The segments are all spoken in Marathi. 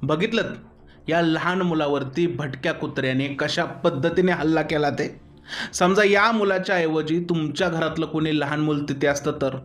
बघितलं या लहान मुलावरती भटक्या कुत्र्याने कशा पद्धतीने हल्ला केला ते. समजा या मुलाच्या ऐवजी तुमच्या घरातलं कोणी लहान मूल तिथे असतं तर.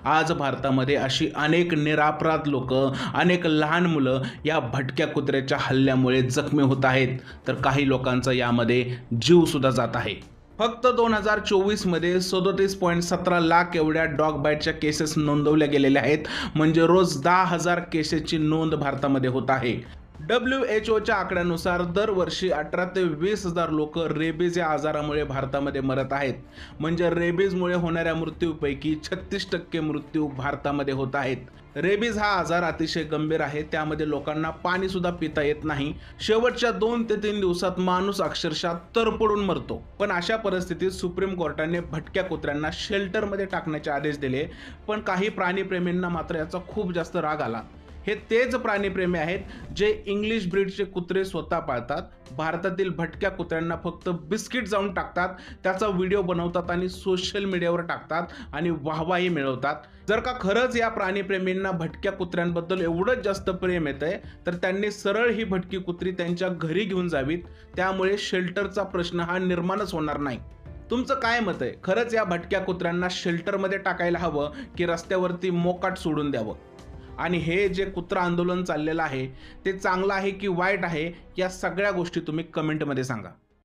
आज भारतामध्ये अशी अनेक निरपराध लोक, अनेक लहान मुलं या भटक्या कुत्र्याच्या हल्ल्यामुळे जखमी होत आहेत, तर काही लोकांचा यामध्ये जीव सुद्धा जात आहे. फक्त 2024 मध्ये 37.17 लाख एवढ्या डॉग बाईटच्या केसेस नोंदवल्या गेलेल्या आहेत. म्हणजे रोज 10,000 केसेसची नोंद भारतामध्ये होत आहे. WHO आकड्यानुसार दरवर्षी 18 ते 20,000 लोक रेबीज या आजारामुळे भारतामध्ये मरत आहेत. म्हणजे रेबीजमुळे होणाऱ्या मृत्यूपैकी 36% मृत्यू भारतामध्ये होत आहेत. रेबीज हा आजार अतिशय गंभीर आहे. त्यामध्ये लोकांना पाणी सुद्धा पिता येत नाही. शेवटच्या 2 ते 3 दिवसात माणूस अक्षरशः तरपडून मरतो. पण अशा परिस्थितीत सुप्रीम कोर्टाने भटक्या कुत्र्यांना शेल्टरमध्ये टाकण्याचे आदेश दिले. पण काही प्राणीप्रेमींना मात्र याचा खूप जास्त राग आला. हे तेच प्राणीप्रेमी आहेत जे इंग्लिश ब्रीडचे कुत्रे स्वतः पाळतात. भारतातील भटक्या कुत्र्यांना फक्त बिस्किट जाऊन टाकतात, त्याचा व्हिडिओ बनवतात आणि सोशल मीडियावर टाकतात आणि वाहवाही मिळवतात. जर का खरंच या प्राणीप्रेमींना भटक्या कुत्र्यांबद्दल एवढंच जास्त प्रेम येतंय, तर त्यांनी सरळ ही भटकी कुत्री त्यांच्या घरी घेऊन जावीत. त्यामुळे शेल्टरचा प्रश्न हा निर्माणच होणार नाही. तुमचं काय मत आहे? खरंच या भटक्या कुत्र्यांना शेल्टरमध्ये टाकायला हवं की रस्त्यावरती मोकाट सोडून द्यावं? आणि हे जे कुत्रा आंदोलन चाललेलं आहे ते चांगलं आहे की वाईट आहे, या सगळ्या गोष्टी तुम्ही कमेंटमध्ये सांगा.